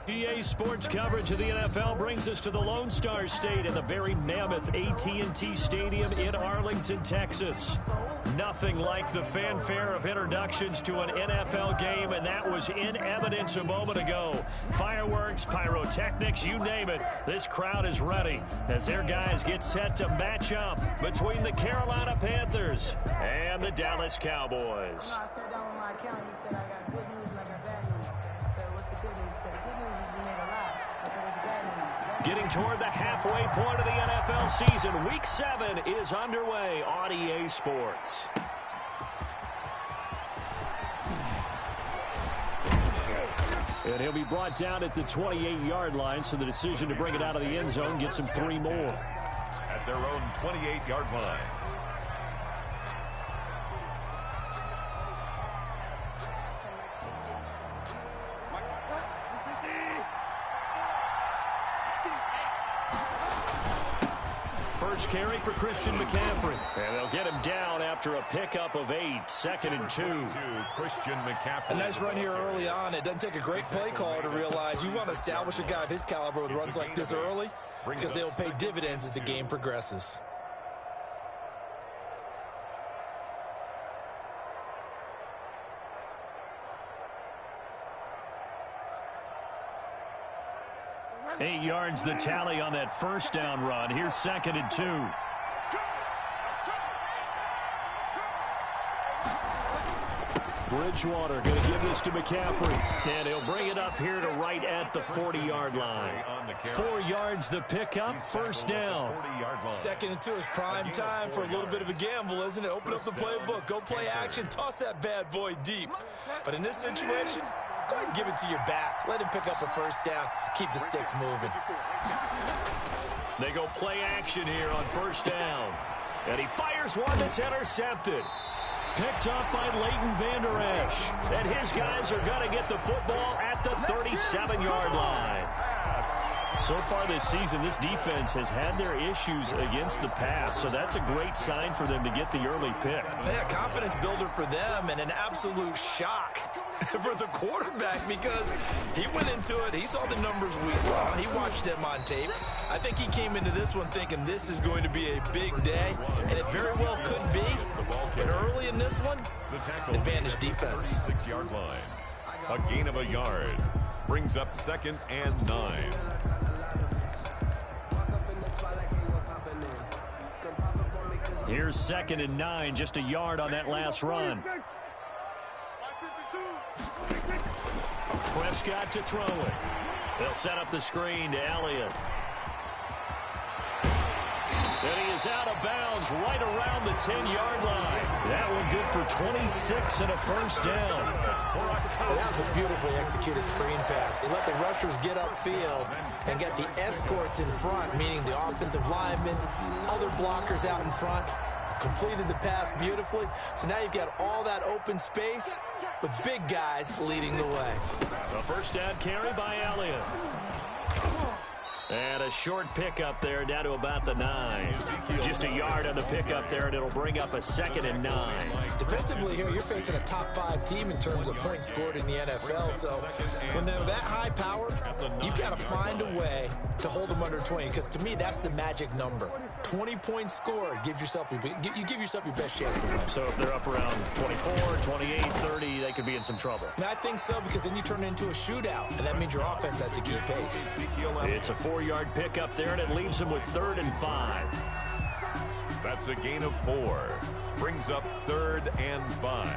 EA Sports coverage of the NFL brings us to the Lone Star State and the very mammoth AT&T Stadium in Arlington, Texas. Nothing like the fanfare of introductions to an NFL game, and that was in evidence a moment ago. Fireworks, pyrotechnics, you name it. This crowd is ready as their guys get set to match up between the Carolina Panthers and the Dallas Cowboys. I sat down with my accountant. He said I got good news and I got bad news. I said, what's the good news? He said, the good news is we made a lot. I said, what's the bad news? Getting toward the halfway point of the NFL season, Week 7 is underway on EA Sports. And he'll be brought down at the 28-yard line, so the decision to bring it out of the end zone gets him 3 more. At their own 28-yard line. First carry for Christian McCaffrey. And they'll get him down after a pickup of 8, 2nd and 2. Christian McCaffrey. A nice run here early on. It doesn't take a great play caller to realize you want to establish a guy of his caliber with runs like this early because they'll pay dividends as the game progresses. Eight yards the tally on that first down run. Here's 2nd and 2. Bridgewater going to give this to McCaffrey. And he'll bring it up here to right at the 40-yard line. 4 yards the pickup, first down. 2nd and 2 is prime time for a little bit of a gamble, isn't it? Open up the playbook, go play action, toss that bad boy deep. But in this situation, go ahead and give it to your back. Let him pick up a first down. Keep the sticks moving. They go play action here on first down. And he fires one that's intercepted. Picked up by Leighton Vander Esch. And his guys are going to get the football at the 37-yard line. So far this season, this defense has had their issues against the pass, so that's a great sign for them to get the early pick. Yeah, confidence builder for them and an absolute shock for the quarterback because he went into it. He saw the numbers we saw. He watched them on tape. I think he came into this one thinking this is going to be a big day, and it very well could be. But early in this one, advantage defense. 6-yard line. A gain of a yard. Brings up 2nd and 9. Here's 2nd and 9, just a yard on that last run. Prescott to throw it. They'll set up the screen to Elliott. And he is out of bounds right around the 10-yard line. That one good for 26 and a first down. Well, that was a beautifully executed screen pass. They let the rushers get upfield and get the escorts in front, meaning the offensive linemen, other blockers out in front. Completed the pass beautifully. So now you've got all that open space with big guys leading the way. A first down carry by Elliott. And a short pickup there down to about the 9. Just a yard on the pickup there, and it'll bring up a 2nd and 9. Defensively here, you're facing a top 5 team in terms of points scored in the NFL. So when they're that high powered, you've got to find a way to hold them under 20. Because to me, that's the magic number. 20 points scored gives yourself you give yourself your best chance to win. So if they're up around 24, 28, 30, they could be in some trouble. And I think so, because then you turn it into a shootout, and that means your offense has to keep pace. It's a 4-yard pickup there, and it leaves them with 3rd and 5. That's a gain of 4. Brings up 3rd and 5.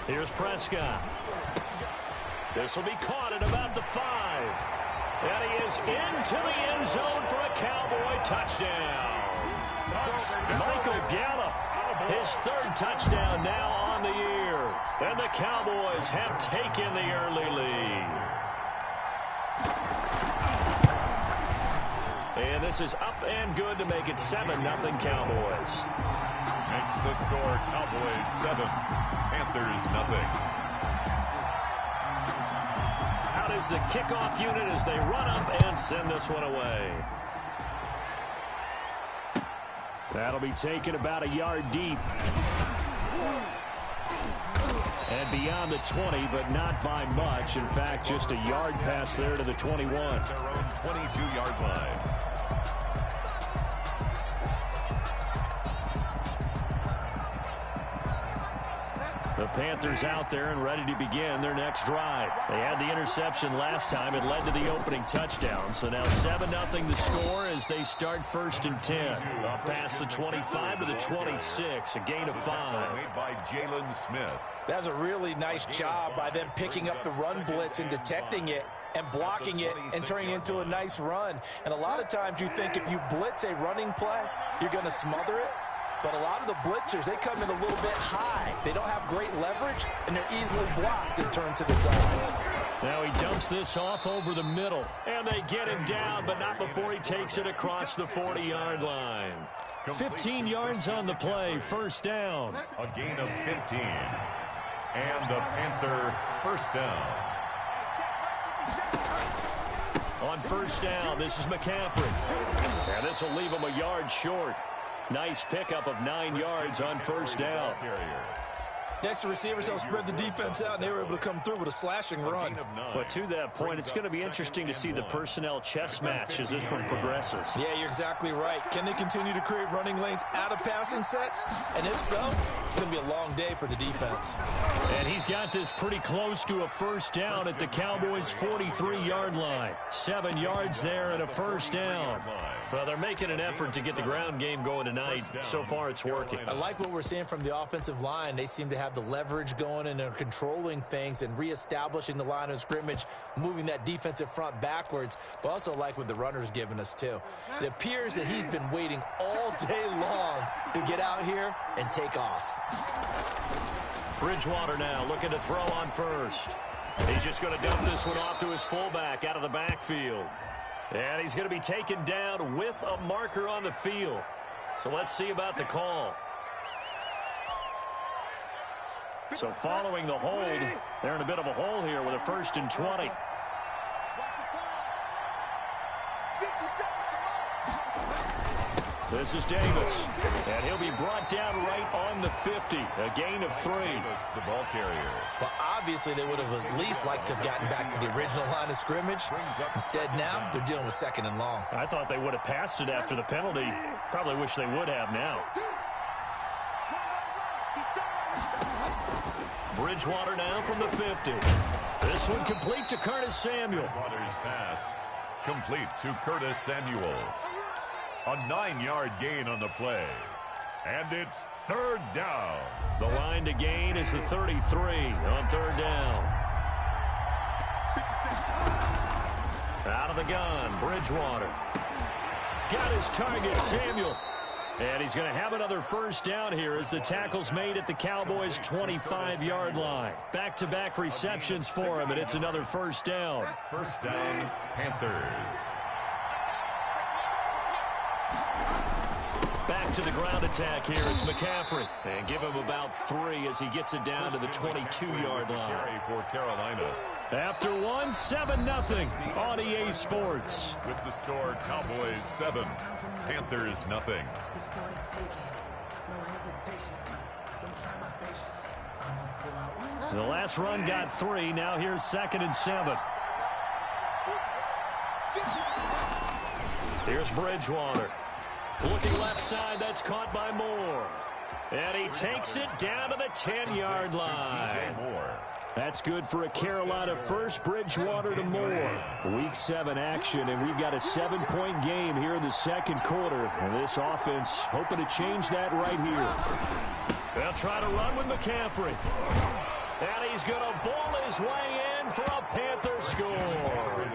Here's Prescott. This will be caught at about the 5. And he is into the end zone for a Cowboy touchdown. Michael Gallup, his 3rd touchdown now on the year. And the Cowboys have taken the early lead. And this is up and good to make it 7-0 Cowboys. Makes the score Cowboys 7, Panthers 0. out is the kickoff unit as they run up and send this one away. That'll be taken about a yard deep. And beyond the 20, but not by much. In fact, just a yard pass there to the 21. Their own 22-yard line. The Panthers out there and ready to begin their next drive. They had the interception last time. It led to the opening touchdown. So now 7-0 the score as they start 1st and 10. Up past the 25 to the 26, a gain of 5. Made by Jalen Smith. That's a really nice job by them picking up the run blitz and detecting it and blocking it and turning it into a nice run. And a lot of times you think if you blitz a running play, you're going to smother it. But a lot of the blitzers, they come in a little bit high. They don't have great leverage, and they're easily blocked and turned to the side. Now he dumps this off over the middle. And they get him down, but not before he takes it across the 40-yard line. 15 yards on the play, 1st down. A gain of 15. And the Panther 1st down. On 1st down, this is McCaffrey. And this will leave him a yard short. Nice pickup of 9 yards on 1st down. Next, the receivers helped spread the defense out, and they were able to come through with a slashing run. But to that point, it's going to be interesting to see the personnel chess match as this one progresses. Yeah, you're exactly right. Can they continue to create running lanes out of passing sets? And if so, it's going to be a long day for the defense. And he's got this pretty close to a 1st down at the Cowboys' 43-yard line. 7 yards there and a 1st down. Well, they're making an effort to get the ground game going tonight. So far, it's working. I like what we're seeing from the offensive line. They seem to have the leverage going and they're controlling things and reestablishing the line of scrimmage, moving that defensive front backwards, but also like what the runner's given us too. It appears that he's been waiting all day long to get out here and take off. Bridgewater now looking to throw on 1st. He's just going to dump this one off to his fullback out of the backfield. And he's going to be taken down with a marker on the field. So let's see about the call. So following the hold, they're in a bit of a hole here with a 1st and 20. This is Davis, and he'll be brought down right on the 50, a gain of 3. The ball carrier. Well, obviously they would have at least liked to have gotten back to the original line of scrimmage. Instead now, they're dealing with 2nd and long. I thought they would have passed it after the penalty. Probably wish they would have now. Bridgewater now from the 50. This one complete to Curtis Samuel. Bridgewater's pass complete to Curtis Samuel. A 9-yard gain on the play. And it's 3rd down. The line to gain is the 33 on 3rd down. Out of the gun, Bridgewater. Got his target, Samuel. And he's going to have another 1st down here as the tackle's made at the Cowboys' 25-yard line. Back-to-back receptions for him, and it's another 1st down. 1st down, Panthers. Back to the ground attack here. It's McCaffrey. And give him about 3 as he gets it down to the 22-yard line. Carry for Carolina. After one, 7-0 on EA Sports. With the score, Cowboys 7, Panthers nothing. The last run got 3. Now here's 2nd and 7. Here's Bridgewater. Looking left side, that's caught by Moore. And he takes it down to the 10-yard line. That's good for a Carolina first. Bridgewater to Moore. Week 7 action, and we've got a 7-point game here in the 2nd quarter. And this offense hoping to change that right here. They'll try to run with McCaffrey. And he's going to ball his way in for a Panther score.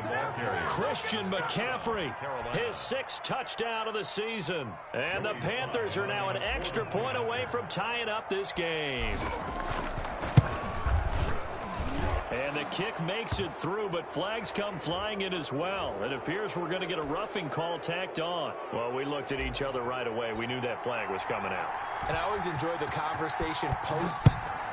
Christian McCaffrey, his 6th touchdown of the season. And the Panthers are now an extra point away from tying up this game. And the kick makes it through, but flags come flying in as well. It appears we're going to get a roughing call tacked on. Well, we looked at each other right away. We knew that flag was coming out. And I always enjoy the conversation post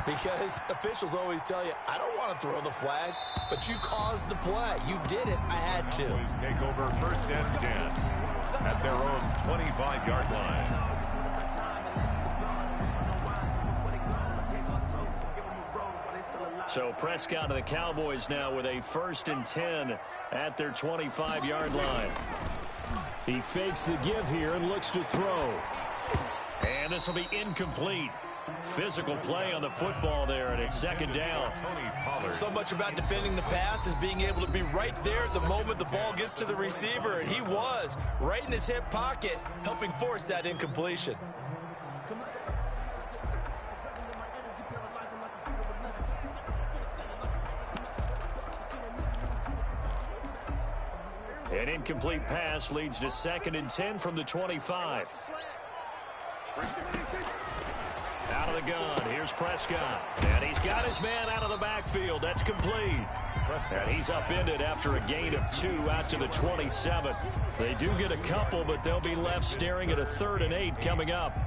Because officials always tell you, I don't want to throw the flag, but you caused the play. You did it. I had to. Cowboys take over 1st and 10 at their own 25-yard line. So Prescott and the Cowboys now with a 1st and 10 at their 25-yard line. He fakes the give here and looks to throw. And this will be incomplete. Physical play on the football there, and it's 2nd down. So much about defending the pass is being able to be right there at the moment the ball gets to the receiver, and he was right in his hip pocket, helping force that incompletion. An incomplete pass leads to 2nd and 10 from the 25. Out of the gun, here's Prescott. And he's got his man out of the backfield. That's complete. And he's upended after a gain of 2 out to the 27. They do get a couple, but they'll be left staring at a 3rd and 8 coming up.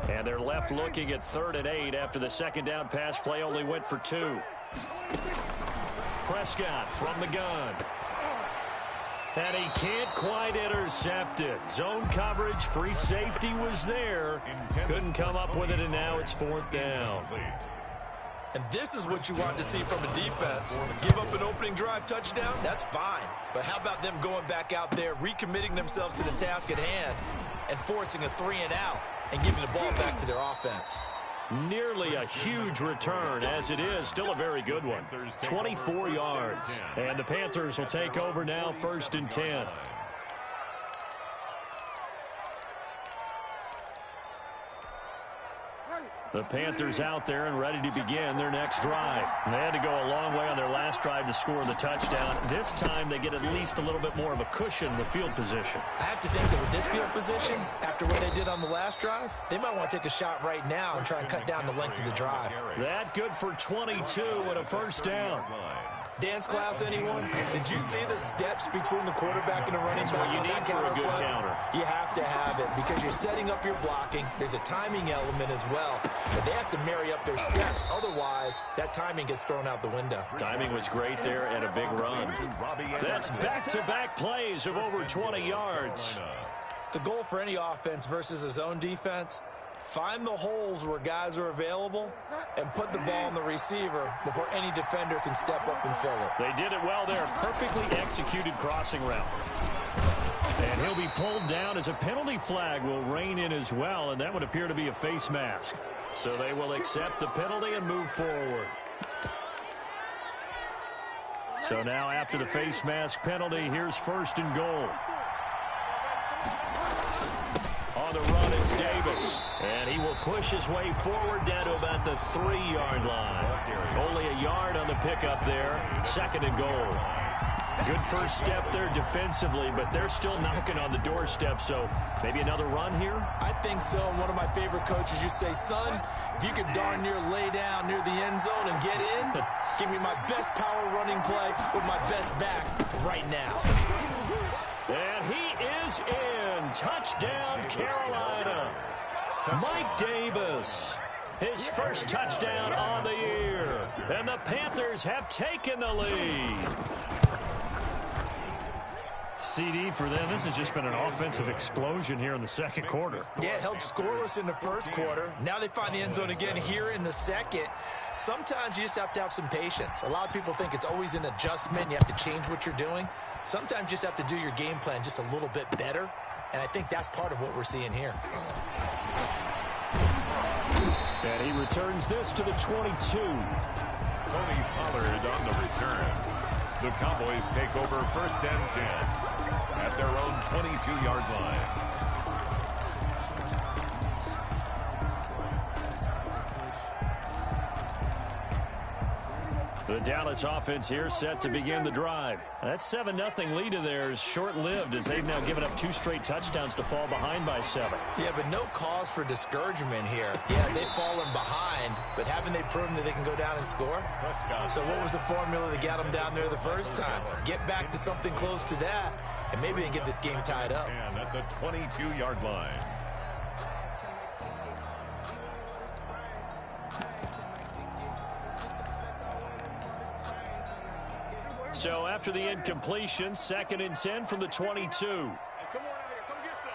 And they're left looking at 3rd and 8 after the 2nd down pass play only went for 2. Prescott from the gun. And he can't quite intercept it. Zone coverage, free safety was there. Couldn't come up with it, and now it's 4th down. And this is what you want to see from a defense. Give up an opening drive touchdown, that's fine. But how about them going back out there, recommitting themselves to the task at hand, and forcing a 3 and out, and giving the ball back to their offense. Nearly a huge return, as it is still a very good one. 24 yards. And the Panthers will take over now, 1st and 10. The Panthers out there and ready to begin their next drive. They had to go a long way on their last drive to score the touchdown. This time they get at least a little bit more of a cushion in the field position. I have to think that with this field position, after what they did on the last drive, they might want to take a shot right now and try and cut down the length of the drive. That good for 22 and a 1st down. Dance class, anyone? Did you see the steps between the quarterback and the running back? That's what you need for a good counter. You have to have it because you're setting up your blocking. There's a timing element as well. But they have to marry up their steps. Otherwise, that timing gets thrown out the window. Timing was great there and a big run. That's back-to-back plays of over 20 yards. The goal for any offense versus a zone defense, find the holes where guys are available and put the ball on the receiver before any defender can step up and fill it. They did it well there. Perfectly executed crossing route. And he'll be pulled down as a penalty flag will rein in as well, and that would appear to be a face mask. So they will accept the penalty and move forward. So now after the face mask penalty, here's 1st and goal. On the run, it's Davis. And he will push his way forward down to about the 3-yard line. Only a yard on the pickup there. 2nd and goal. Good first step there defensively, but they're still knocking on the doorstep, so maybe another run here? I think so. And one of my favorite coaches used to say, son, if you could darn near lay down near the end zone and get in, give me my best power running play with my best back right now. And he is in. Touchdown, Carolina. Mike Davis, his first touchdown on the year. And the Panthers have taken the lead. CD for them. This has just been an offensive explosion here in the 2nd quarter. Yeah, held scoreless in the 1st quarter. Now they find the end zone again here in the 2nd. Sometimes you just have to have some patience. A lot of people think it's always an adjustment. You have to change what you're doing. Sometimes you just have to do your game plan just a little bit better. And I think that's part of what we're seeing here. And he returns this to the 22. Tony Pollard on the return. The Cowboys take over 1st and 10 at their own 22-yard line. The Dallas offense here set to begin the drive. That 7-0 lead of theirs short-lived as they've now given up 2 straight touchdowns to fall behind by 7. Yeah, but no cause for discouragement here. Yeah, they've fallen behind, but haven't they proven that they can go down and score? So what was the formula that got them down there the first time? Get back to something close to that, and maybe they can get this game tied up. And at the 22-yard line. So after the incompletion, 2nd and 10 from the 22. Come on out here. Come get some.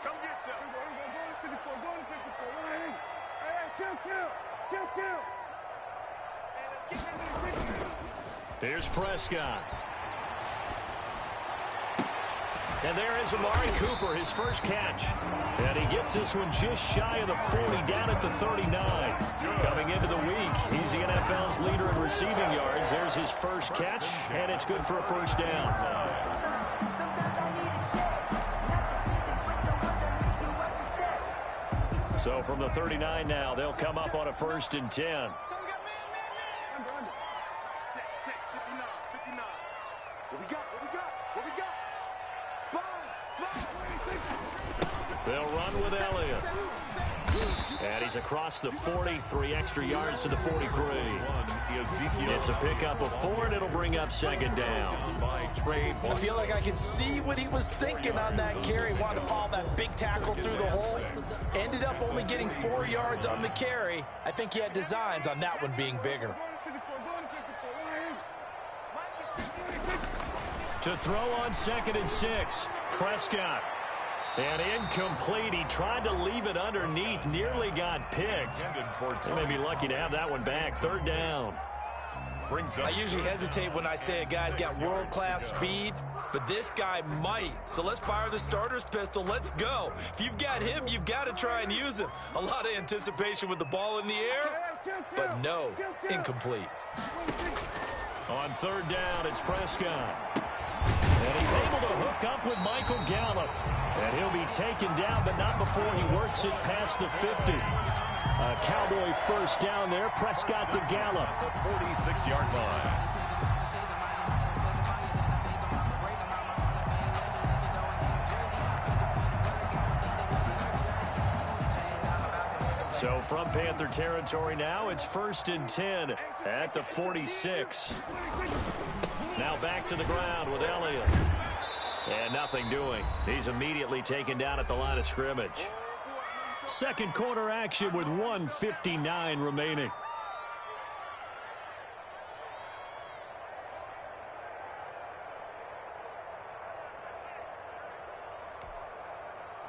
Come get some. Here's Prescott. And there is Amari Cooper, his first catch. And he gets this one just shy of the 40, down at the 39. Coming into the week, he's the NFL's leader in receiving yards. There's his first catch, and it's good for a first down. So from the 39 now, they'll come up on a 1st and 10. They'll run with Elliott. And he's across the 40, 3 extra yards to the 43. It's a pickup of 4, and it'll bring up 2nd down. I feel like I can see what he was thinking on that carry. Wanted to follow that big tackle through the hole. Ended up only getting 4 yards on the carry. I think he had designs on that one being bigger. To throw on 2nd and 6, Prescott. And incomplete. He tried to leave it underneath. Nearly got picked. They may be lucky to have that one back. 3rd down. I usually hesitate when I say a guy's got world-class speed, but this guy might. So let's fire the starter's pistol. Let's go. If you've got him, you've got to try and use him. A lot of anticipation with the ball in the air, but no, incomplete. On 3rd down, it's Prescott. And he's able to hook up with Michael Gallup. And he'll be taken down, but not before he works it past the 50. A Cowboy first down there. Prescott to Gallup. The 46-yard line. So from Panther territory now, it's 1st and 10 at the 46. Now back to the ground with Elliott. And nothing doing. He's immediately taken down at the line of scrimmage. Second quarter action with 1:59 remaining.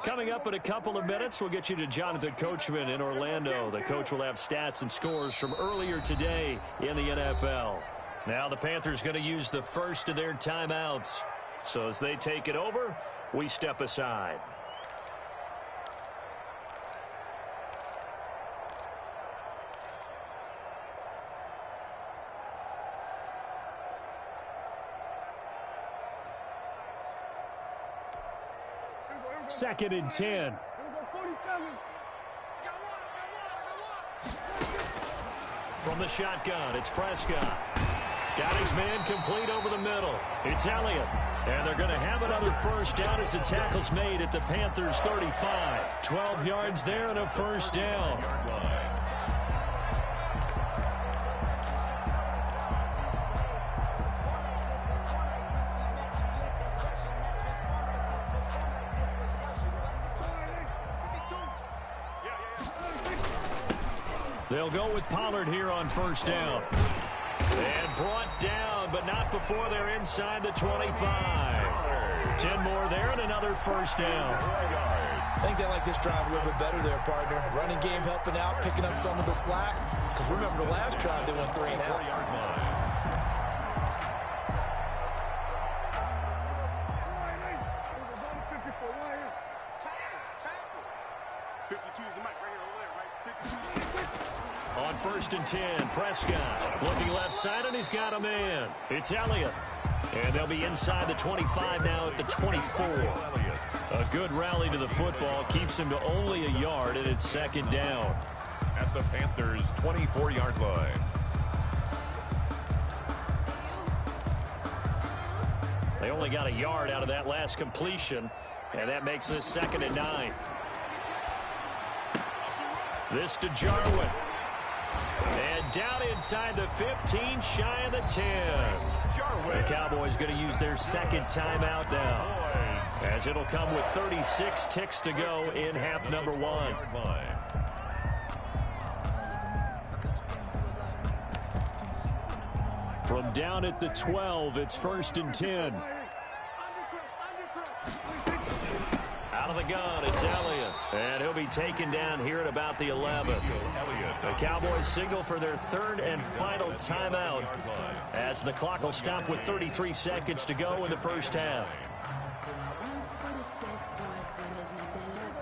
Coming up in a couple of minutes, we'll get you to Jonathan Coachman in Orlando. The coach will have stats and scores from earlier today in the NFL. Now the Panthers going to use the first of their timeouts. So as they take it over, we step aside. Second and 10. From the shotgun, it's Prescott. Got his man complete over the middle. It's Elliott. And they're going to have another first down as the tackle's made at the Panthers' 35. 12 yards there and a first down. They'll go with Pollard here on first down. And brought down, but not before they're inside the 25. 10 more there and another first down. I think they like this drive a little bit better there, partner. Running game helping out, picking up some of the slack. Because remember, the last drive they went 3 and out. On 1st and 10, Prescott looking left side, and he's got a man. It's Elliott. And they'll be inside the 25 now at the 24. A good rally to the football keeps him to only a yard, and it's second down. At the Panthers' 24-yard line. They only got a yard out of that last completion, and that makes this 2nd and 9. This to Jarwin. And down inside the 15, shy of the 10. The Cowboys going to use their second timeout now, as it'll come with 36 ticks to go in half number one. From down at the 12, it's 1st and 10. Out of the gun, it's Elliott. And he'll be taken down here at about the 11. The Cowboys signal for their third and final timeout, as the clock will stop with 33 seconds to go in the first half.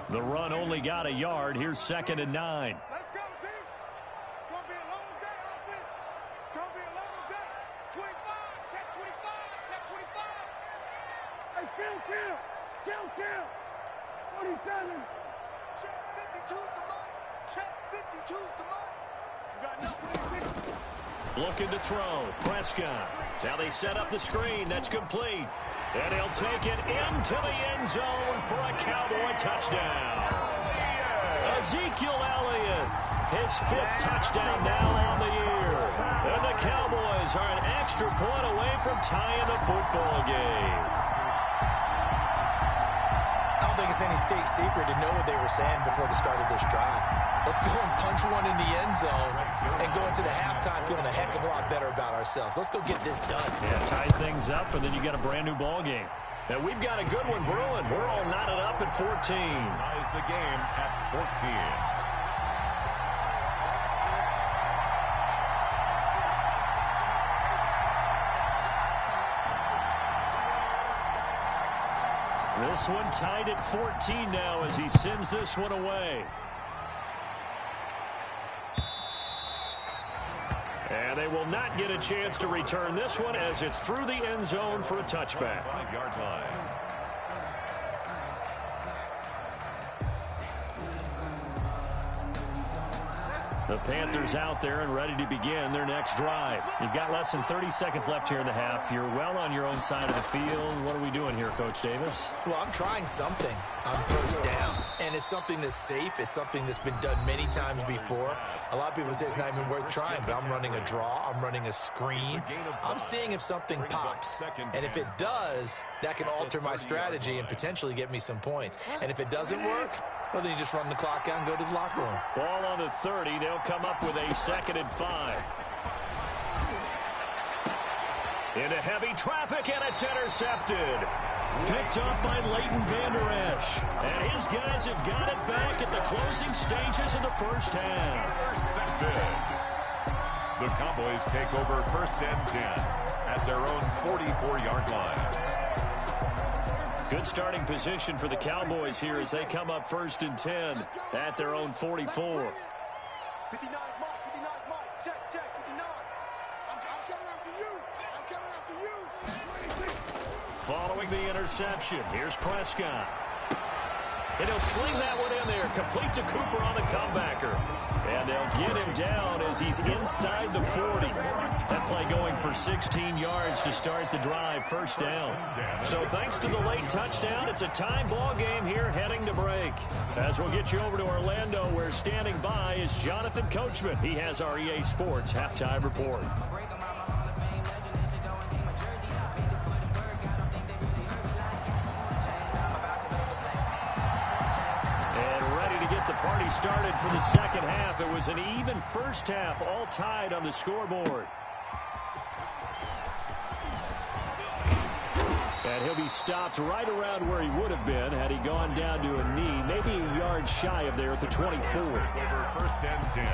The run only got a yard. Here's 2nd and 9. Let's go, team. It's going to be a long day, offense. It's going to be a long day. 25, check 25, check 25. Hey, Phil. 47. Check 52's the mic. Check 52's the mic. You got enough. Looking to throw. Prescott. Now they set up the screen. That's complete. And he'll take it into the end zone for a Cowboy touchdown. Ezekiel Elliott, his 5th touchdown now on the year. And the Cowboys are an extra point away from tying the football game. I don't think it's any state secret to know what they were saying before the start of this drive. Let's go and punch one in the end zone and go into the halftime feeling a heck of a lot better about ourselves. Let's go get this done. Yeah, tie things up, and then you got a brand new ball game. And we've got a good one brewing. We're all knotted up at 14. Ties the game at 14. This one tied at 14 now as he sends this one away. And they will not get a chance to return this one as it's through the end zone for a touchback. 5-yard line. The Panthers out there and ready to begin their next drive. You've got less than 30 seconds left here in the half. You're well on your own side of the field. What are we doing here, Coach Davis? Well, I'm trying something on first down, and it's something that's safe. It's something that's been done many times before. A lot of people say it's not even worth trying, but I'm running a draw. I'm running a screen. I'm seeing if something pops, and if it does, that can alter my strategy and potentially get me some points. And if it doesn't work, well, then you just run the clock out and go to the locker room. Ball on the 30. They'll come up with a 2nd and 5. Into heavy traffic, and it's intercepted. Picked up by Leighton Vander Esch. And his guys have got it back at the closing stages of the first half. Intercepted. The Cowboys take over 1st and 10 at their own 44-yard line. Good starting position for the Cowboys here as they come up 1st and 10 at their own 44. 59 mark, 59 mark. Check, 59. I'm coming after you. I'm coming after you. Following the interception, here's Prescott. And he'll sling that one in there. Complete to Cooper on the comebacker. And they'll get him down as he's inside the 40. That play going for 16 yards to start the drive, 1st down. So thanks to the late touchdown, it's a tie ball game here heading to break. As we'll get you over to Orlando, where standing by is Jonathan Coachman. He has our EA Sports halftime report. Party started for the second half. It was an even first half, all tied on the scoreboard. And he'll be stopped right around where he would have been had he gone down to a knee, maybe a yard shy of there at the 24. Over 1st and 10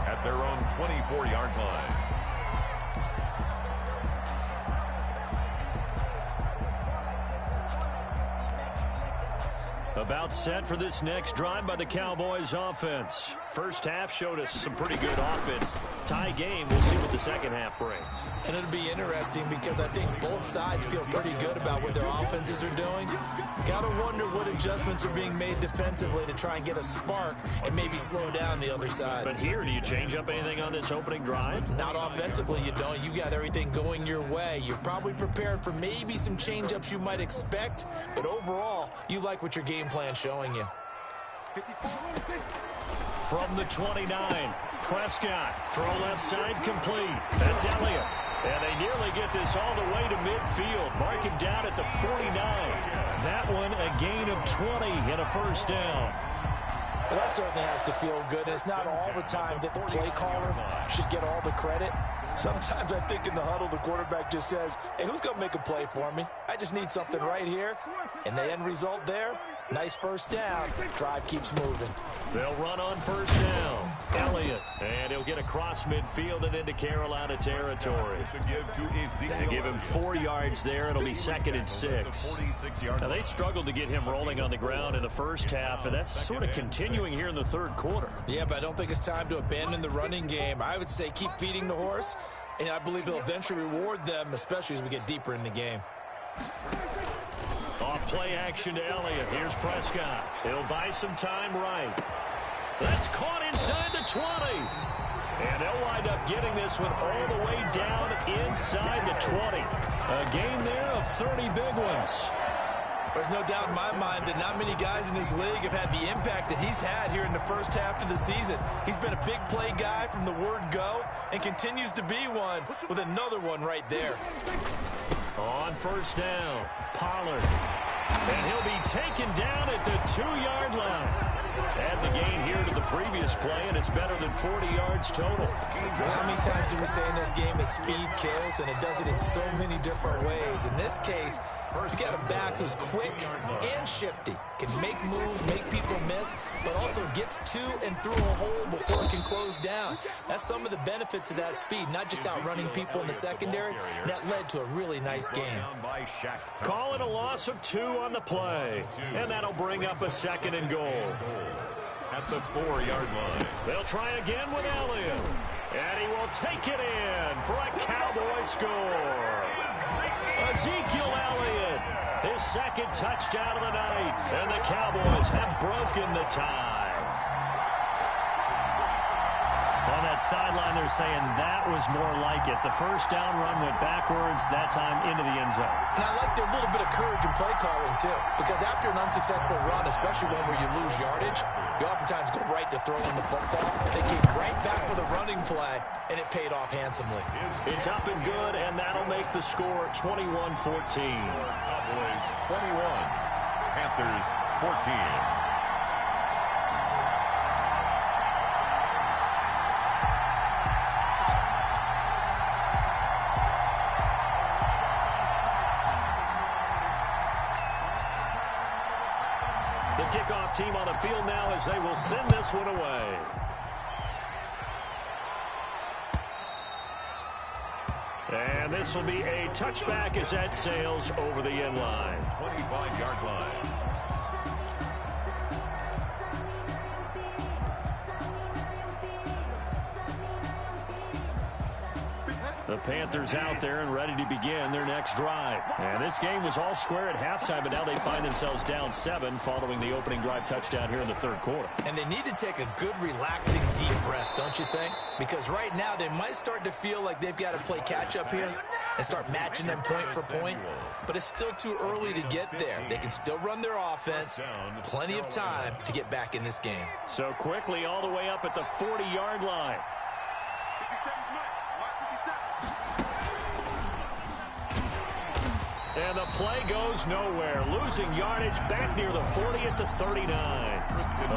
at their own 24-yard line. About set for this next drive by the Cowboys offense. First half showed us some pretty good offense. Tie game, we'll see what the second half brings. And it'll be interesting because I think both sides feel pretty good about what their offenses are doing. Gotta wonder what adjustments are being made defensively to try and get a spark and maybe slow down the other side. But here, do you change up anything on this opening drive? Not offensively, you don't. You got everything going your way. You've probably prepared for maybe some change-ups you might expect, but overall, you like what your game plan's showing you. From the 29, Prescott, throw left side complete. That's Elliott. And they nearly get this all the way to midfield. Mark him down at the 49. That one a gain of 20 and a first down. Well, that certainly has to feel good. It's not all the time that the play caller should get all the credit. Sometimes I think in the huddle, the quarterback just says, hey, who's going to make a play for me? I just need something right here. And the end result there, nice first down. Drive keeps moving. They'll run on first down. Elliott. And he'll get across midfield and into Carolina territory. They give him 4 yards there. It'll be 2nd and 6. Now, they struggled to get him rolling on the ground in the first half, and that's sort of continuing here in the third quarter. Yeah, but I don't think it's time to abandon the running game. I would say keep feeding the horse, and I believe he'll eventually reward them, especially as we get deeper in the game. Off play action to Elliott. Here's Prescott. He'll buy some time right. That's caught inside the 20. And they'll wind up getting this one all the way down inside the 20. A gain there of 30 big ones. There's no doubt in my mind that not many guys in this league have had the impact that he's had here in the first half of the season. He's been a big play guy from the word go and continues to be one with another one right there. On first down, Pollard. And he'll be taken down at the 2-yard line. Add the gain here to the previous play, and it's better than 40 yards total. Well, how many times do we say in this game that speed kills, and it does it in so many different ways? In this case, you got a back who's quick and shifty, can make moves, make people miss, but also gets to and through a hole before it can close down. That's some of the benefits of that speed, not just outrunning people in the secondary. And that led to a really nice game. Call it a loss of 2 on the play, and that'll bring up a 2nd and goal. At the 4-yard line. They'll try again with Elliott, and he will take it in for a Cowboy score. Ezekiel Elliott, his 2nd touchdown of the night, and the Cowboys have broken the tie. On that sideline, they're saying that was more like it. The first down run went backwards, that time into the end zone. And I like their little bit of courage in play calling, too, because after an unsuccessful run, especially one where you lose yardage, you oftentimes go right to throwing the football. They came right back with a running play, and it paid off handsomely. It's up and good, and that'll make the score 21-14. Cowboys 21, Panthers 14. The kickoff team on the field now as they will send this one away. And this will be a touchback as that sails over the end line. 25-yard line. The Panthers out there and ready to begin their next drive. And this game was all square at halftime, but now they find themselves down 7 following the opening drive touchdown here in the third quarter. And they need to take a good, relaxing, deep breath, don't you think? Because right now they might start to feel like they've got to play catch-up here and start matching them point for point. But it's still too early to get there. They can still run their offense. Plenty of time to get back in this game. So quickly all the way up at the 40-yard line. And the play goes nowhere. Losing yardage back near the 40 at the 39.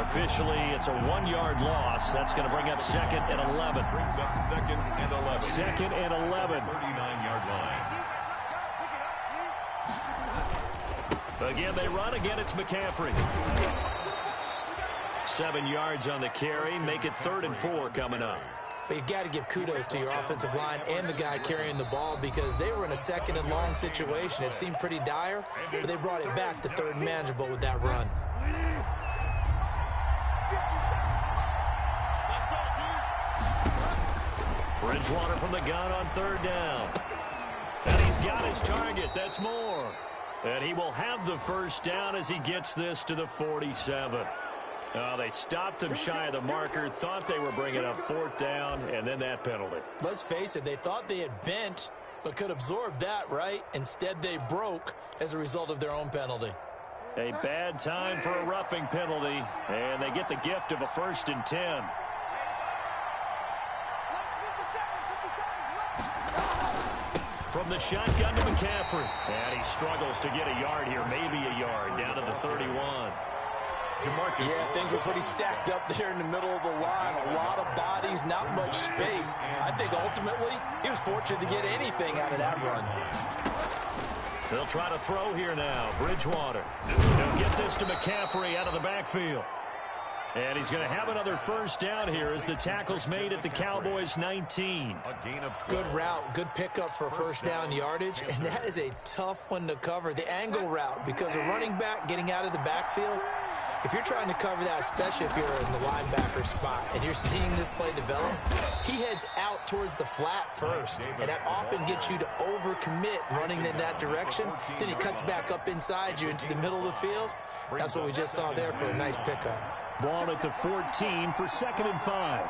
Officially, it's a 1-yard loss. That's going to bring up 2nd and 11. Brings up 2nd and 11. 2nd and 11. 39-yard line. Again, they run. Again, it's McCaffrey. 7 yards on the carry. Make it 3rd and 4 coming up. But you've got to give kudos to your offensive line and the guy carrying the ball because they were in a 2nd and long situation. It seemed pretty dire, but they brought it back to 3rd and manageable with that run. Bridgewater from the gun on 3rd down. And he's got his target. That's Moore. And he will have the first down as he gets this to the 47. They stopped him shy of the marker, thought they were bringing up 4th down, and then that penalty. Let's face it, they thought they had bent, but could absorb that, right? Instead, they broke as a result of their own penalty. A bad time for a roughing penalty, and they get the gift of a 1st and 10. From the shotgun to McCaffrey. And he struggles to get a yard here, maybe a yard, down to the 31. Yeah, things were pretty stacked up there in the middle of the line. A lot of bodies, not much space. I think ultimately he was fortunate to get anything out of that run. They'll try to throw here now. Bridgewater. They'll get this to McCaffrey out of the backfield. And he's going to have another first down here as the tackle's made at the Cowboys' 19. Good route, good pickup for first down yardage, and that is a tough one to cover. The angle route, because a running back getting out of the backfield, if you're trying to cover that, especially if you're in the linebacker spot and you're seeing this play develop, he heads out towards the flat first, and that often gets you to overcommit running in that direction. Then he cuts back up inside you into the middle of the field. That's what we just saw there for a nice pickup. Ball at the 14 for 2nd and 5.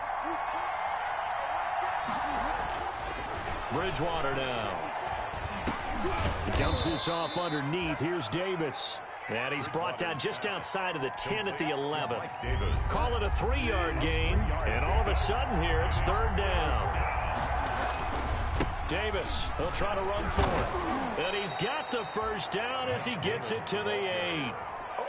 Bridgewater now. Dumps this off underneath. Here's Davis. And he's brought down just outside of the 10 at the 11. Call it a 3-yard gain. And all of a sudden here, it's 3rd down. Davis, he'll try to run for it. And he's got the first down as he gets it to the 8.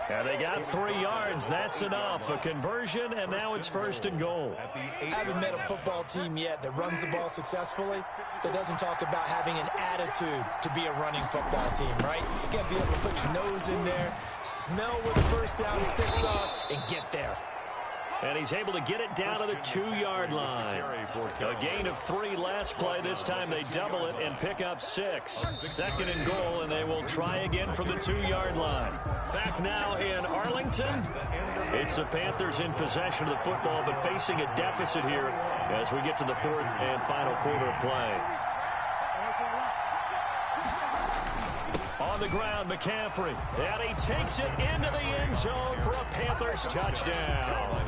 And they got 3 yards. That's enough. A conversion, and now it's 1st and goal. I haven't met a football team yet that runs the ball successfully that doesn't talk about having an attitude to be a running football team, right? You got to be able to put your nose in there, smell where the first down sticks are, and get there. And he's able to get it down to the 2-yard line. A gain of 3 last play. This time they double it and pick up 6. 2nd and goal, and they will try again from the 2-yard line. Back now in Arlington. It's the Panthers in possession of the football, but facing a deficit here as we get to the 4th and final quarter of play. On the ground, McCaffrey. And he takes it into the end zone for a Panthers touchdown.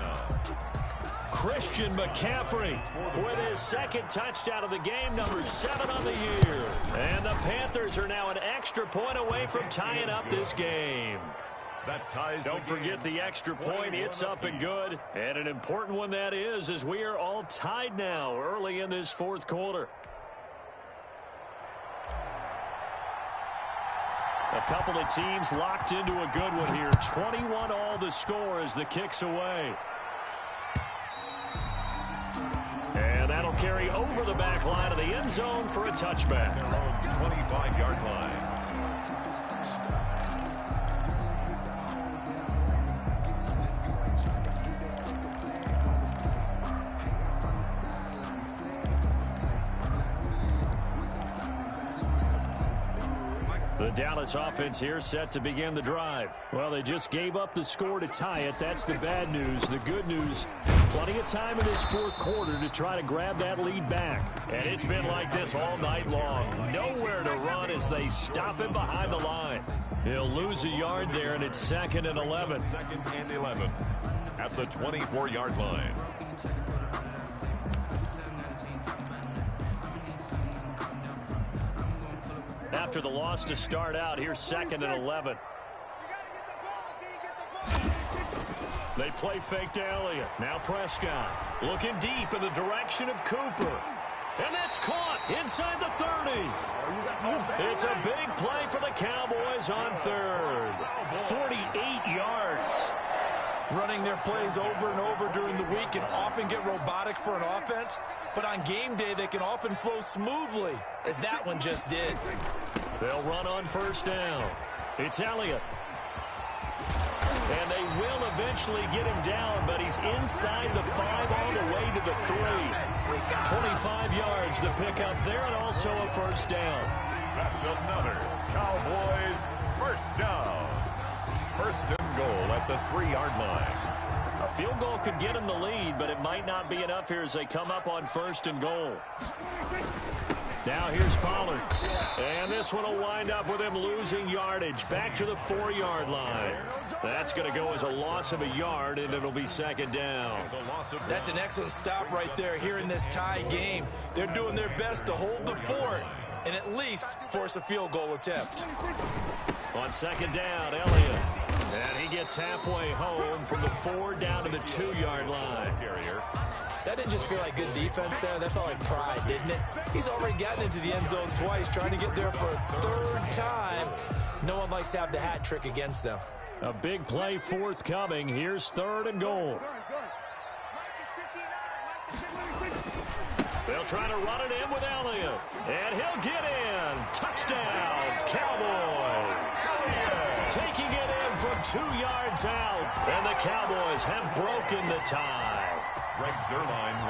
Christian McCaffrey with his 2nd touchdown of the game, number 7 on the year. And the Panthers are now an extra point away from tying up this game. Don't forget the extra point. It's up and good. And an important one that is, as we are all tied now early in this 4th quarter. A couple of teams locked into a good one here. 21 all the score as the kick's away. And that'll carry over the back line of the end zone for a touchback. 25-yard line. The Dallas offense here set to begin the drive. Well, they just gave up the score to tie it. That's the bad news. The good news, plenty of time in this 4th quarter to try to grab that lead back. And it's been like this all night long. Nowhere to run as they stop him behind the line. He'll lose a yard there, and it's 2nd and 11. 2nd and 11 at the 24-yard line. After the loss to start out, here's 2nd and 11. They play fake to Elliott. Now Prescott looking deep in the direction of Cooper. And that's caught inside the 30. It's a big play for the Cowboys on 3rd. 48 yards. Running their plays over and over during the week can often get robotic for an offense, but on game day they can often flow smoothly, as that one just did. They'll run on 1st down. It's Elliott. And they will eventually get him down, but he's inside the 5 all the way to the 3. 25 yards the pickup there, and also a 1st down. That's another Cowboys first down. 1st and goal at the 3-yard line. A field goal could get him the lead, but it might not be enough here as they come up on 1st and goal. Now here's Pollard. And this one will wind up with him losing yardage back to the 4-yard line. That's going to go as a loss of a yard, and it'll be 2nd down. That's an excellent stop right there here in this tie game. They're doing their best to hold the fort and at least force a field goal attempt. On 2nd down, Elliott. And he gets halfway home from the 4 down to the 2-yard line. That didn't just feel like good defense there. That felt like pride, didn't it? He's already gotten into the end zone twice, trying to get there for a 3rd time. No one likes to have the hat trick against them. A big play forthcoming. Here's 3rd and goal. They'll try to run it in with Elliott. And he'll get in. Touchdown, Cowboys. Taking it in from 2 yards out. And the Cowboys have broken the tie.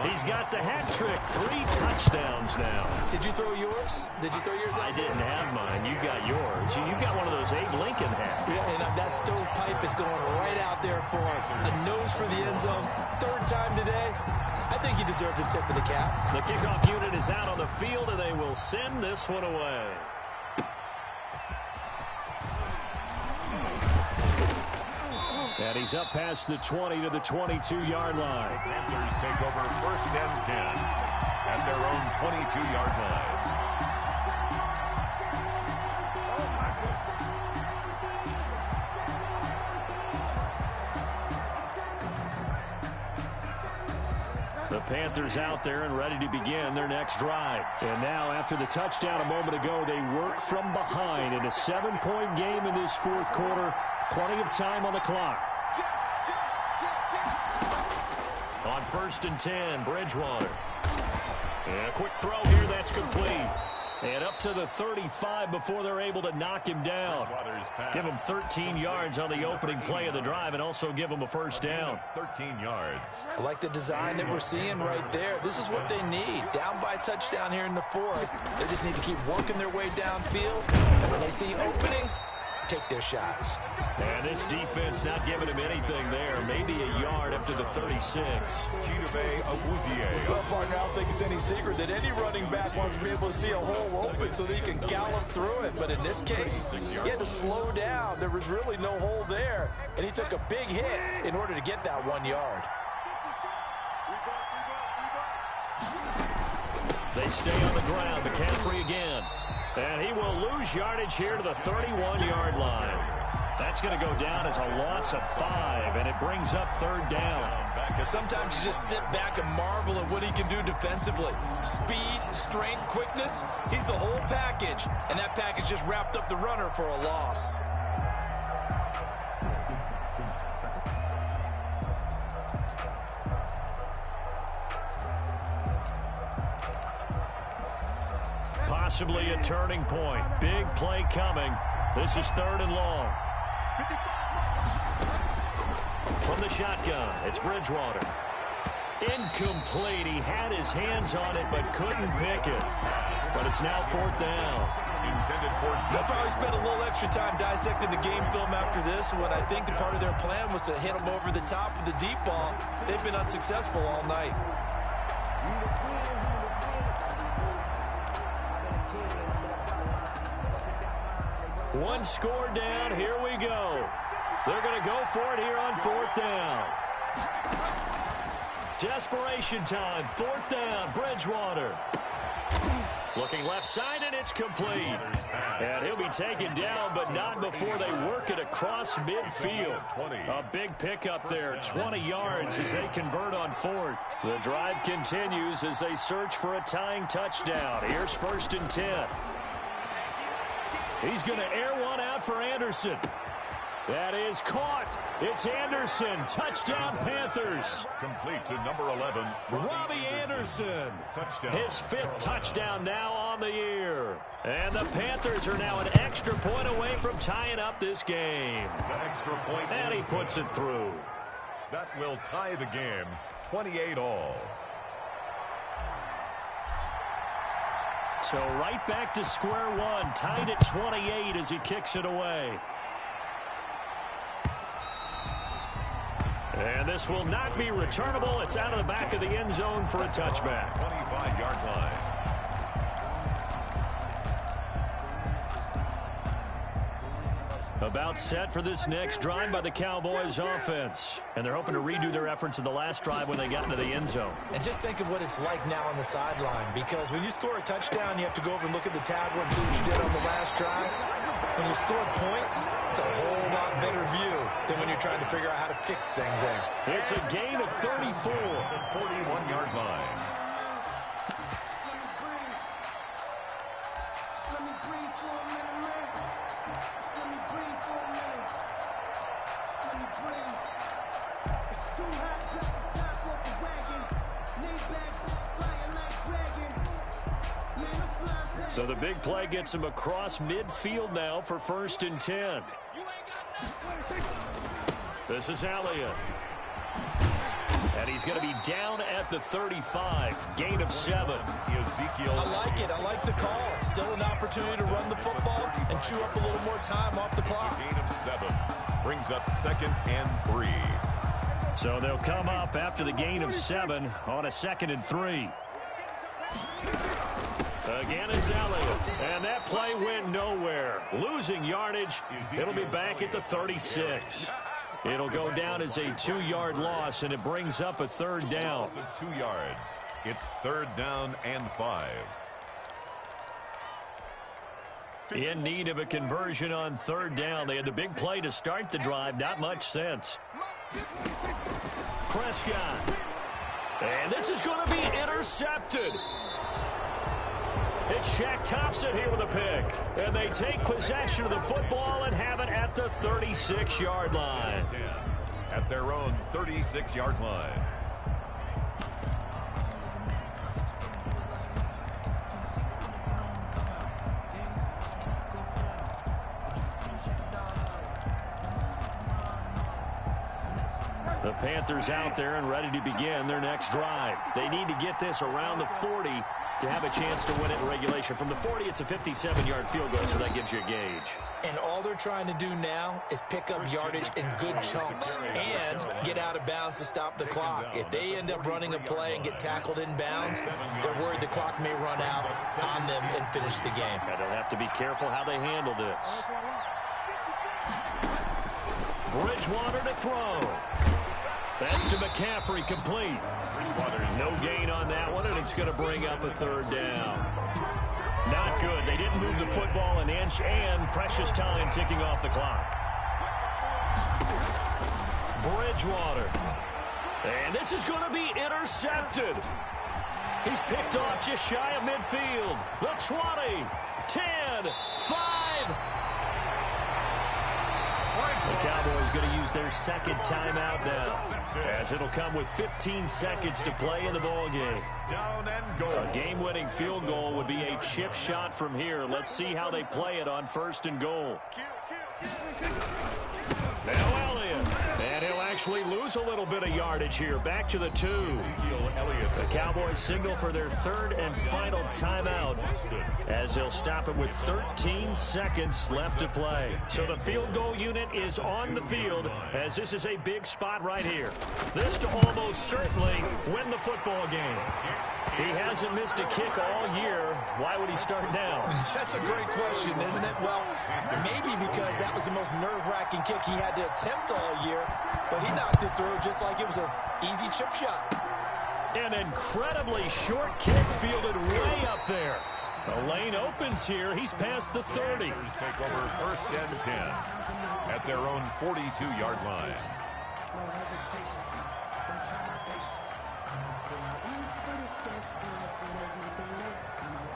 He's got the hat trick. 3 touchdowns now. Did you throw yours? Did you throw yours out? I didn't have mine. You got yours. You got one of those Abe Lincoln hats. Yeah, and that stovepipe is going right out there for him. A nose for the end zone. 3rd time today. I think he deserves a tip of the cap. The kickoff unit is out on the field, and they will send this one away. And he's up past the 20 to the 22-yard line. Panthers take over 1st and 10 at their own 22-yard line. The Panthers out there and ready to begin their next drive. And now, after the touchdown a moment ago, they work from behind in a 7-point game in this 4th quarter. Plenty of time on the clock. On 1st and 10, Bridgewater. And a quick throw here, that's complete. And up to the 35 before they're able to knock him down. Give him 13 yards on the opening play of the drive and also give him a 1st down. 13 yards. I like the design that we're seeing right there. This is what they need. Down by a touchdown here in the 4th. They just need to keep working their way downfield. And when they see openings, take their shots. And this defense not giving him anything there. Maybe a yard up to the 36. Well, partner, I don't think it's any secret that any running back wants to be able to see a hole open so that he can gallop through it. But in this case, he had to slow down. There was really no hole there. And he took a big hit in order to get that 1 yard. They stay on the ground. McCaffrey again. And he will lose yardage here to the 31-yard line. That's going to go down as a loss of 5, and it brings up 3rd down. Sometimes you just sit back and marvel at what he can do defensively. Speed, strength, quickness, he's the whole package. And that package just wrapped up the runner for a loss. Possibly a turning point. Big play coming. This is 3rd and long. From the shotgun, it's Bridgewater. Incomplete. He had his hands on it but couldn't pick it. But it's now 4th down. They'll probably spend a little extra time dissecting the game film after this one. I think the part of their plan was to hit him over the top with the deep ball. They've been unsuccessful all night. One score down. Here we go. They're going to go for it here on 4th down. Desperation time. 4th down. Bridgewater. Looking left side, and it's complete. And he'll be taken down, but not before they work it across midfield. A big pickup there. 20 yards as they convert on 4th. The drive continues as they search for a tying touchdown. Here's 1st and 10. He's going to air one out for Anderson. That is caught. It's Anderson. Touchdown, Panthers. Complete to number 11. Robbie Anderson. Touchdown. His 5th touchdown now on the year. And the Panthers are now an extra point away from tying up this game. The extra point. And he puts it through. That will tie the game. 28 all. So right back to square one. Tied at 28 as he kicks it away. And this will not be returnable. It's out of the back of the end zone for a touchback. 25-yard line. About set for this next drive by the Cowboys offense. And they're hoping to redo their efforts in the last drive when they got into the end zone. And just think of what it's like now on the sideline, because when you score a touchdown, you have to go over and look at the tablet and see what you did on the last drive. when you score points, it's a whole lot better view than when you're trying to figure out how to fix things there. It's a gain of 34. 41-yard line. So the big play gets him across midfield now for 1st and 10. This is Elliott. And he's going to be down at the 35. Gain of 7. Ezekiel. I like it. I like the call. Still an opportunity to run the football and chew up a little more time off the clock. Gain of 7. Brings up 2nd and 3. So they'll come up after the gain of 7 on a 2nd and 3. Again, it's Elliott. And that play went nowhere. Losing yardage. It'll be back at the 36. It'll go down as a 2-yard loss, and it brings up a 3rd down. 2 yards. It's 3rd down and 5. In need of a conversion on 3rd down. They had the big play to start the drive. Not much sense. Prescott. And this is going to be intercepted. It's Shaq Thompson here with a pick. And they take possession of the football and have it at the 36-yard line. At their own 36-yard line. The Panthers out there and ready to begin their next drive. They need to get this around the 40 to have a chance to win it in regulation. From the 40, it's a 57-yard field goal, so that gives you a gauge. And all they're trying to do now is pick up yardage in good chunks and get out of bounds to stop the clock. If they end up running a play and get tackled in bounds, they're worried the clock may run out on them and finish the game. And they'll have to be careful how they handle this. Bridgewater to throw. That's to McCaffrey, complete. No gain on that one, and it's going to bring up a 3rd down. Not good. They didn't move the football an inch, and precious time ticking off the clock. Bridgewater. And this is going to be intercepted. He's picked off just shy of midfield. The 20, 10, 5. The Cowboys going to use their 2nd timeout now, as it'll come with 15 seconds to play in the ball game. Down and goal. A game-winning field goal would be a chip shot from here. Let's see how they play it on 1st and goal. Now Elliott, and he'll actually lose a little bit of yardage here. Back to the 2. The Cowboys signal for their 3rd and final timeout, as they'll stop it with 13 seconds left to play. So the field goal unit is on the field, as this is a big spot right here. This to almost certainly win the football game. He hasn't missed a kick all year. Why would he start now? That's a great question, isn't it? Well, maybe because that was the most nerve-wracking kick he had to attempt all year, but he knocked it through just like it was an easy chip shot. An incredibly short kick fielded way up there. The lane opens here. He's past the 30. Take over 1st and 10 at their own 42-yard line.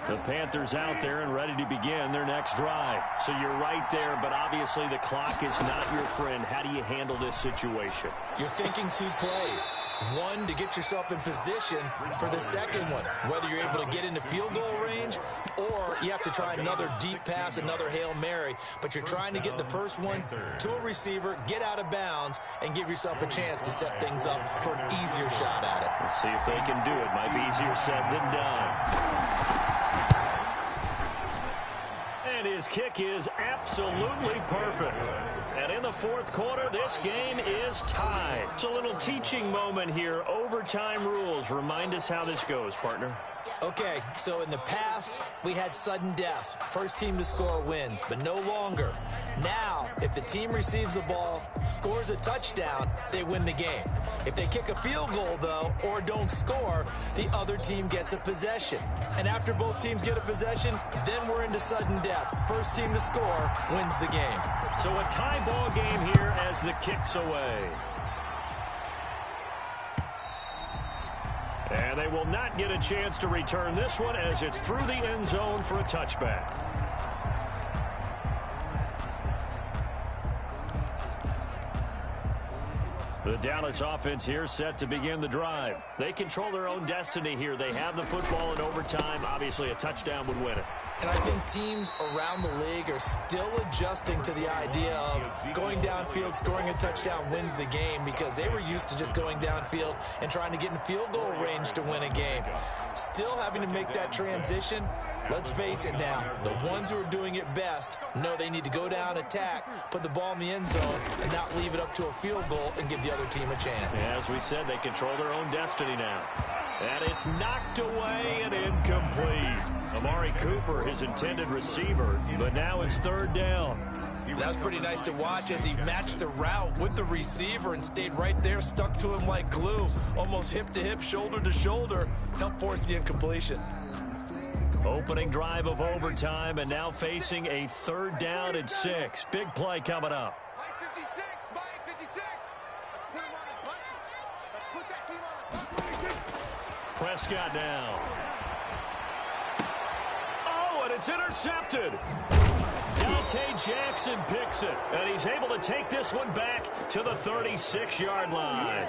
The Panthers out there and ready to begin their next drive. So you're right there, but obviously the clock is not your friend. How do you handle this situation? You're thinking 2 plays. One, to get yourself in position for the second one, whether you're able to get into field goal range or you have to try another deep pass, another Hail Mary. But you're trying to get the first one to a receiver, get out of bounds, and give yourself a chance to set things up for an easier shot at it. Let's see if they can do it. Might be easier said than done. And his kick is absolutely perfect. And in the 4th quarter, this game is tied. It's a little teaching moment here. Overtime rules. Remind us how this goes, partner. Okay, so in the past, we had sudden death. First team to score wins, but no longer. Now, if the team receives the ball, scores a touchdown, they win the game. If they kick a field goal, though, or don't score, the other team gets a possession. And after both teams get a possession, then we're into sudden death. death. First team to score wins the game. So a tie ball game here as the kick's away. And they will not get a chance to return this one as it's through the end zone for a touchback. The Dallas offense here set to begin the drive. They control their own destiny here. They have the football in overtime. Obviously, a touchdown would win it. And I think teams around the league are still adjusting to the idea of going downfield, scoring a touchdown wins the game, because they were used to just going downfield and trying to get in field goal range to win a game. Still having to make that transition. Let's face it now, the ones who are doing it best know they need to go down, attack, put the ball in the end zone, and not leave it up to a field goal and give the other team a chance. Yeah, as we said, they control their own destiny now. And it's knocked away and incomplete. Amari Cooper, his intended receiver, but now it's third down. That was pretty nice to watch as he matched the route with the receiver and stayed right there, stuck to him like glue, almost hip to hip, shoulder to shoulder, helped force the incompletion. Opening drive of overtime, and now facing a third down and 6. Big play coming up. By 56, by 56. Let's put him on the buses. Let's put that team on the buses. Prescott now. Oh, and it's intercepted. Dante Jackson picks it, and he's able to take this one back to the 36-yard line.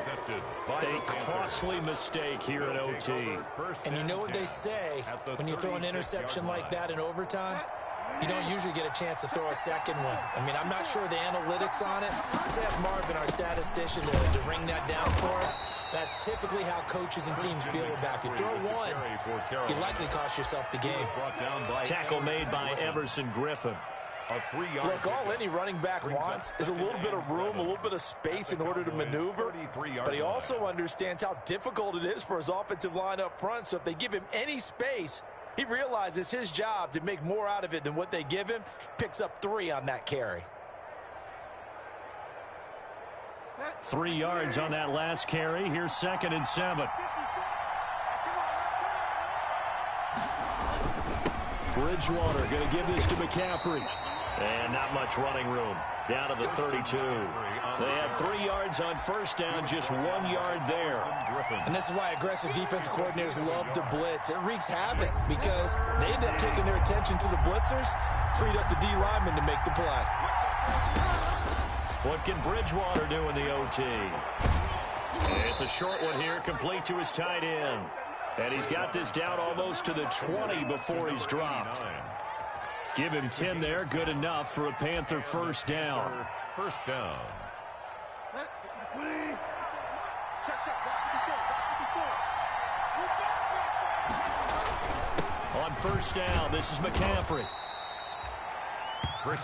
A costly mistake here in OT. And you know what they say, when you throw an interception like that in overtime, you don't usually get a chance to throw a second one. I mean, I'm not sure the analytics on it. Let's ask Marvin, our statistician, to ring that down for us. That's typically how coaches and teams feel about it. You throw one, you likely cost yourself the game. Tackle made by Everson Griffin. Look, all any running back wants is a little bit of room, a little bit of space in order to maneuver. But he also understands how difficult it is for his offensive line up front. So if they give him any space, he realizes his job to make more out of it than what they give him. Picks up 3 on that carry. 3 yards on that last carry. Here's 2nd and 7. Bridgewater going to give this to McCaffrey. And not much running room. Down to the 32. They had 3 yards on first down, just 1 yard there. And this is why aggressive defensive coordinators love to blitz. It wreaks havoc because they end up taking their attention to the blitzers, freed up the D lineman to make the play. What can Bridgewater do in the OT? It's a short one here, complete to his tight end. And he's got this down almost to the 20 before he's dropped. Give him 10 there, good enough for a Panther first down. First down. On first down, this is McCaffrey.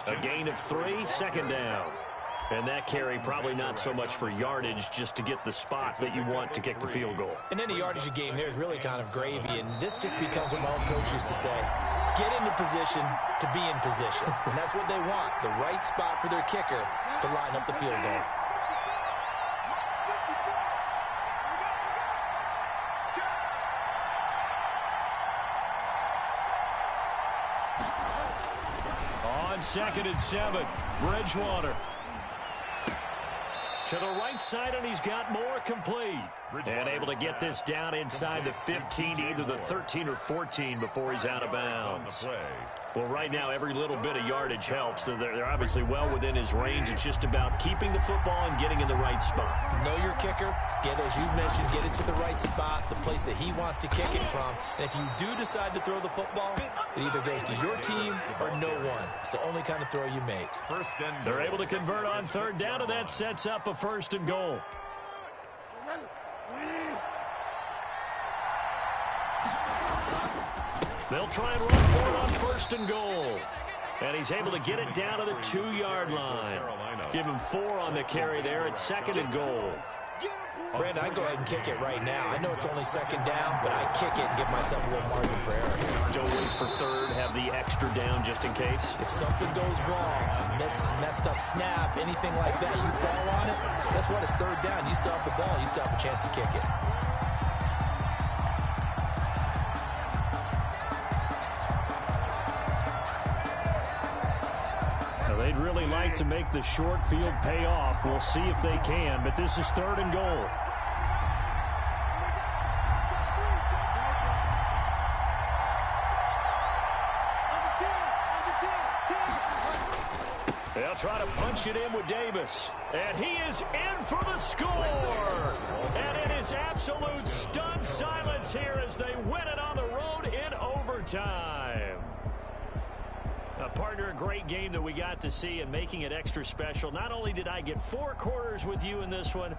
A gain of 3, 2nd down. And that carry probably not so much for yardage, just to get the spot that you want to kick the field goal. In any yardage game, there's really kind of gravy, and this just becomes what my old coach used to say. Get into position to be in position. And that's what they want, the right spot for their kicker to line up the field goal. On 2nd and 7, Bridgewater. To the right side, and he's got more complete. And able to get this down inside the 15, either the 13 or 14 before he's out of bounds. Well, right now, every little bit of yardage helps. So they're obviously well within his range. It's just about keeping the football and getting in the right spot. Know your kicker. Get, as you mentioned, get it to the right spot, the place that he wants to kick it from. And if you do decide to throw the football, it either goes to your team or no one. It's the only kind of throw you make. They're able to convert on third down, and that sets up a 1st and goal. They'll try and run for it on 1st and goal. And he's able to get it down to the 2-yard line. Give him 4 on the carry there at 2nd and goal. Brandon, I go ahead and kick it right now. I know it's only 2nd down, but I kick it and give myself a little margin for error. Don't wait for 3rd, have the extra down just in case. If something goes wrong, messed up snap, anything like that, you fall on it, guess what? It's 3rd down. You still have the ball. You still have a chance to kick it. They'd really like to make the short field pay off. We'll see if they can, but this is 3rd and goal. They'll try to punch it in with Davis. And he is in for the score. And it is absolute stunned silence here as they win it on the road in overtime. Partner, a great game that we got to see and making it extra special. Not only did I get 4 quarters with you in this one,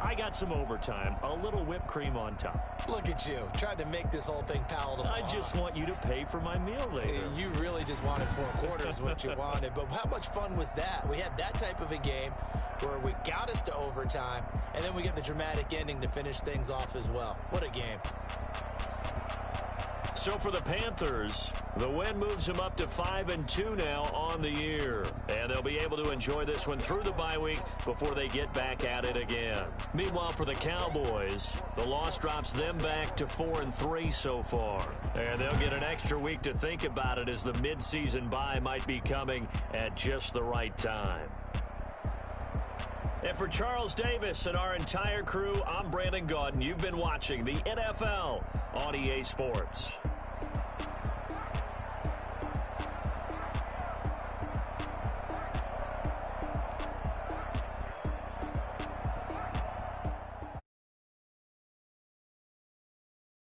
I got some overtime, a little whipped cream on top. Look at you, tried to make this whole thing palatable. I just want you to pay for my meal later. You really just wanted 4 quarters, what you wanted. But how much fun was that? We had that type of a game where we got us to overtime, and then we get the dramatic ending to finish things off as well. What a game. So for the Panthers, the win moves them up to 5-2 now on the year. And they'll be able to enjoy this one through the bye week before they get back at it again. Meanwhile, for the Cowboys, the loss drops them back to 4-3 so far. And they'll get an extra week to think about it as the midseason bye might be coming at just the right time. And for Charles Davis and our entire crew, I'm Brandon Gaudin. You've been watching the NFL on EA Sports.